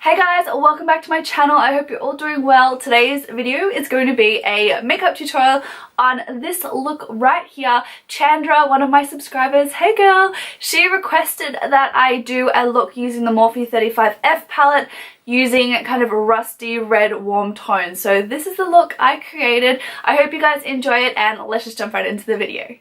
Hey guys, welcome back to my channel. I hope you're all doing well. Today's video is going to be a makeup tutorial on this look right here. Chandra, one of my subscribers, hey girl, she requested that I do a look using the Morphe 35F palette using kind of a rusty red warm tone. So this is the look I created. I hope you guys enjoy it and let's just jump right into the video.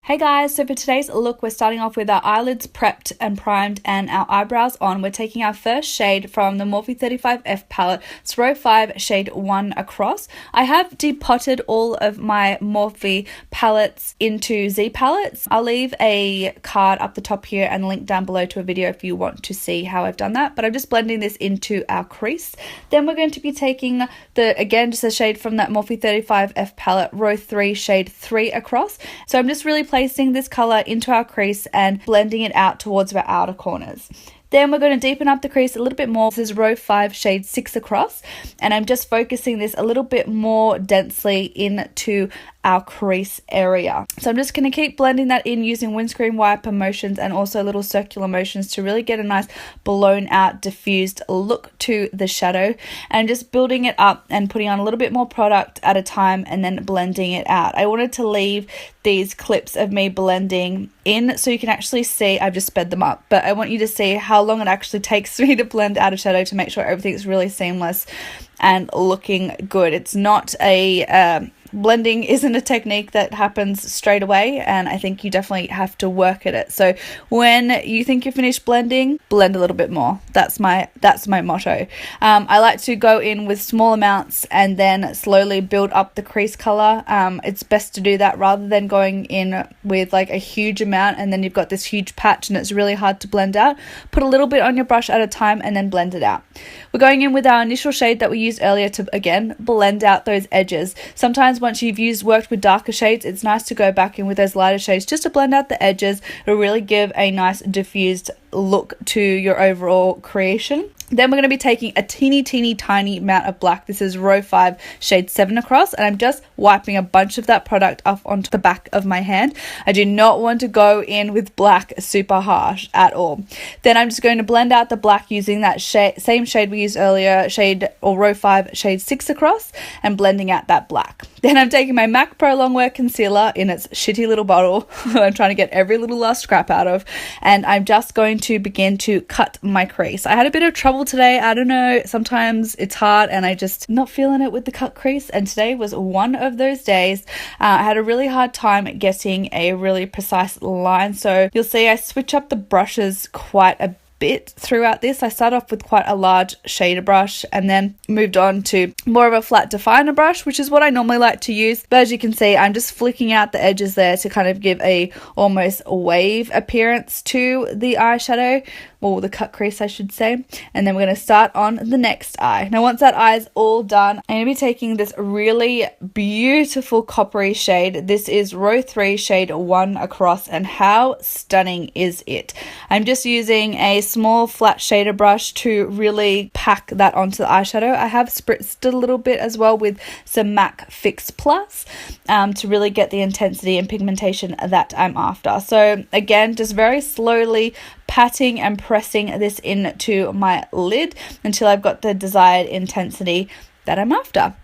Hey guys, so for today's look we're starting off with our eyelids prepped and primed and our eyebrows on. We're taking our first shade from the Morphe 35F palette. It's row 5 shade 1 across. I have depotted all of my Morphe palettes into Z palettes. I'll leave a card up the top here and link down below to a video if you want to see how I've done that, but I'm just blending this into our crease. Then we're going to be taking again just a shade from that Morphe 35F palette, row 3 shade 3 across. So I'm just really placing this color into our crease and blending it out towards our outer corners. Then we're going to deepen up the crease a little bit more. This is row 5 shade 6 across, and I'm just focusing this a little bit more densely into our crease area. So I'm just going to keep blending that in using windscreen wiper motions and also little circular motions to really get a nice blown out diffused look to the shadow, and just building it up and putting on a little bit more product at a time and then blending it out. I wanted to leave these clips of me blending in so you can actually see, I've just sped them up, but I want you to see how long it actually takes me to blend out a shadow to make sure everything's really seamless and looking good. It's not a blending isn't a technique that happens straight away, and I think you definitely have to work at it. So when you think you're finished blending, blend a little bit more. That's my motto. I like to go in with small amounts and then slowly build up the crease color. It's best to do that rather than going in with like a huge amount and then you've got this huge patch and it's really hard to blend out. Put a little bit on your brush at a time and then blend it out. We're going in with our initial shade that we used earlier to again blend out those edges. Sometimes once you've worked with darker shades, it's nice to go back in with those lighter shades just to blend out the edges. It'll really give a nice diffused look to your overall creation. Then we're going to be taking a teeny tiny amount of black. This is row 5 shade 7 across, and I'm just wiping a bunch of that product off onto the back of my hand. I do not want to go in with black super harsh at all. Then I'm just going to blend out the black using that same shade we used earlier, row 5 shade 6 across, and blending out that black. Then I'm taking my MAC Pro Longwear concealer in its shitty little bottle I'm trying to get every little last scrap out of, and I'm just going to begin to cut my crease. I had a bit of trouble today. I don't know, sometimes it's hard and I just not feeling it with the cut crease, and today was one of those days. I had a really hard time getting a really precise line, so you'll see I switch up the brushes quite a bit throughout this. I started off with quite a large shader brush and then moved on to more of a flat definer brush, which is what I normally like to use, but as you can see I'm just flicking out the edges there to kind of give a almost wave appearance to the eyeshadow, or the cut crease I should say. And then we're going to start on the next eye. Now once that eye is all done, I'm going to be taking this really beautiful coppery shade. This is row 3 shade 1 across, and how stunning is it? I'm just using a small flat shader brush to really pack that onto the eyeshadow. I have spritzed it a little bit as well with some MAC Fix Plus to really get the intensity and pigmentation that I'm after. So again, just very slowly patting and pressing this into my lid until I've got the desired intensity that I'm after.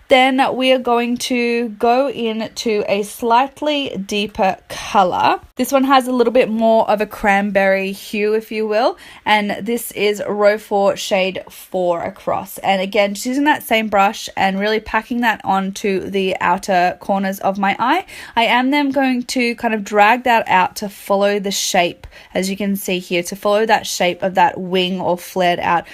Then we are going to go into a slightly deeper color. This one has a little bit more of a cranberry hue, if you will, and this is row 4 shade 4 across. And again, just using that same brush and really packing that onto the outer corners of my eye. I am then going to kind of drag that out to follow the shape, as you can see here, to follow that shape of that wing or flared out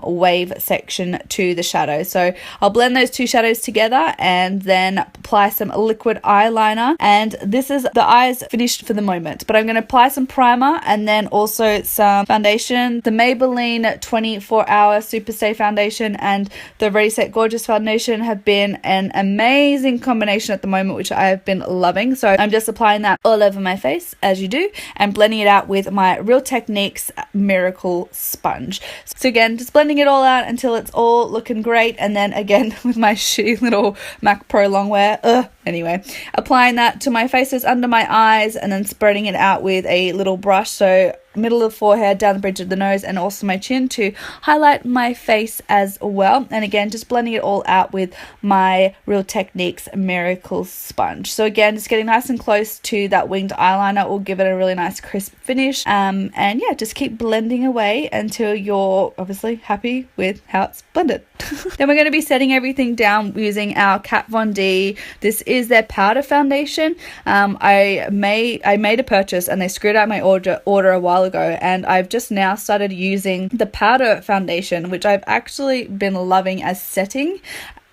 wave section to the shadow. So I'll blend those two shadows together and then apply some liquid eyeliner, and this is the eyes finished for the moment, but I'm going to apply some primer and then also some foundation. The Maybelline 24-hour Super Stay foundation and the Ready Set Gorgeous foundation have been an amazing combination at the moment, which I have been loving. So I'm just applying that all over my face as you do, and blending it out with my Real Techniques Miracle Sponge. So again, just blending it all out until it's all looking great, and then again with my shitty little MAC Pro Longwear, Anyway, applying that to my faces under my eyes and then spreading it out with a little brush, so middle of the forehead, down the bridge of the nose, and also my chin to highlight my face as well. And again, just blending it all out with my Real Techniques Miracle Sponge. So again, just getting nice and close to that winged eyeliner will give it a really nice crisp finish. And yeah, just keep blending away until you're obviously happy with how it's blended. Then we're going to be setting everything down using our Kat Von D. This is their powder foundation. I made a purchase and they screwed out my order a while ago, and I've just now started using the powder foundation, which I've actually been loving as setting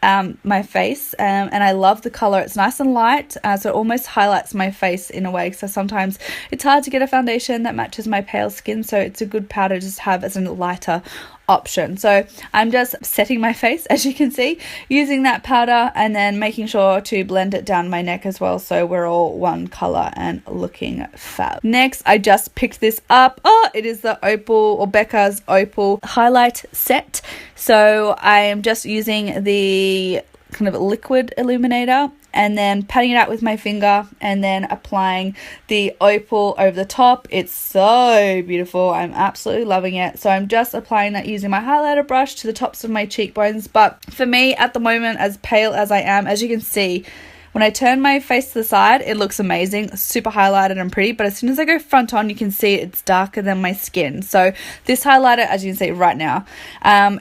my face, and I love the color. It's nice and light, so it almost highlights my face in a way, so sometimes it's hard to get a foundation that matches my pale skin, so it's a good powder to just have as a lighter option. So I'm just setting my face, as you can see, using that powder, and then making sure to blend it down my neck as well, so we're all one color and looking fab. Next, I just picked this up. It is the Opal, or Becca's Opal highlight set. So I am just using the kind of liquid illuminator and then patting it out with my finger and then applying the Opal over the top. It's so beautiful. I'm absolutely loving it. So I'm just applying that using my highlighter brush to the tops of my cheekbones. But for me at the moment, as pale as I am, as you can see, when I turn my face to the side, it looks amazing, super highlighted and pretty, but as soon as I go front on, you can see it's darker than my skin. So this highlighter, as you can see right now,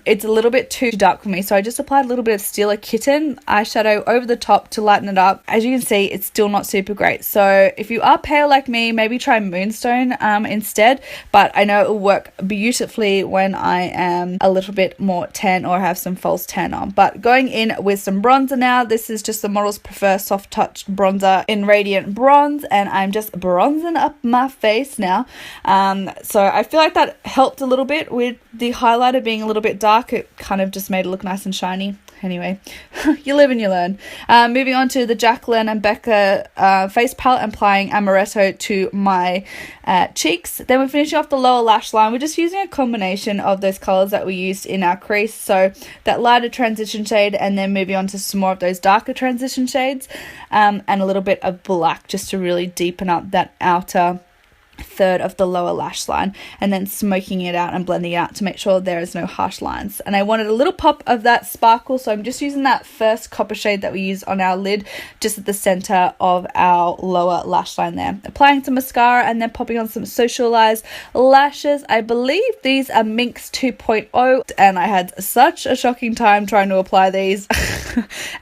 it's a little bit too dark for me, so I just applied a little bit of Stila Kitten eyeshadow over the top to lighten it up. As you can see, it's still not super great. So if you are pale like me, maybe try Moonstone instead, but I know it will work beautifully when I am a little bit more tan or have some false tan on. But going in with some bronzer now. This is just the Models Prefer Soft Touch bronzer in Radiant Bronze, and I'm just bronzing up my face now. So I feel like that helped a little bit with the highlighter being a little bit dark. It kind of just made it look nice and shiny. Anyway, you live and you learn. Moving on to the Jaclyn and Becca face palette, and applying Amaretto to my cheeks. Then we're finishing off the lower lash line. We're just using a combination of those colors that we used in our crease. So that lighter transition shade, and then moving on to some more of those darker transition shades, and a little bit of black just to really deepen up that outer third of the lower lash line, and then smoking it out and blending it out to make sure there is no harsh lines. And I wanted a little pop of that sparkle, so I'm just using that first copper shade that we use on our lid just at the center of our lower lash line there. Applying some mascara and then popping on some Socialize lashes. I believe these are Minx 2.0, and I had such a shocking time trying to apply these.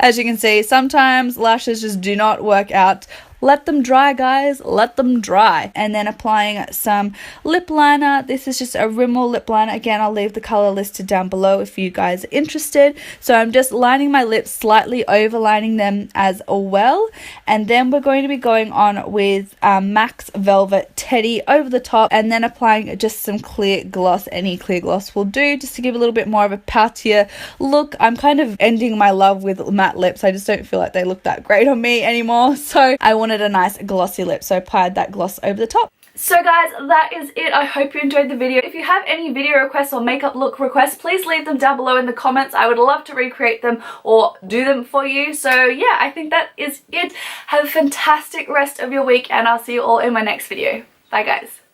As you can see, sometimes lashes just do not work out. Let them dry, guys, let them dry. And then applying some lip liner. This is just a Rimmel lip liner. Again, I'll leave the color listed down below if you guys are interested. So I'm just lining my lips, slightly overlining them as well. And then we're going to be going on with MAC's Velvet Teddy over the top, and then applying just some clear gloss. Any clear gloss will do, just to give a little bit more of a poutier look. I'm kind of ending my love with matte lips. I just don't feel like they look that great on me anymore. So I wanted a nice glossy lip, so I applied that gloss over the top. So guys, that is it. I hope you enjoyed the video. If you have any video requests or makeup look requests, please leave them down below in the comments. I would love to recreate them or do them for you. So yeah, I think that is it. Have a fantastic rest of your week, and I'll see you all in my next video. Bye guys.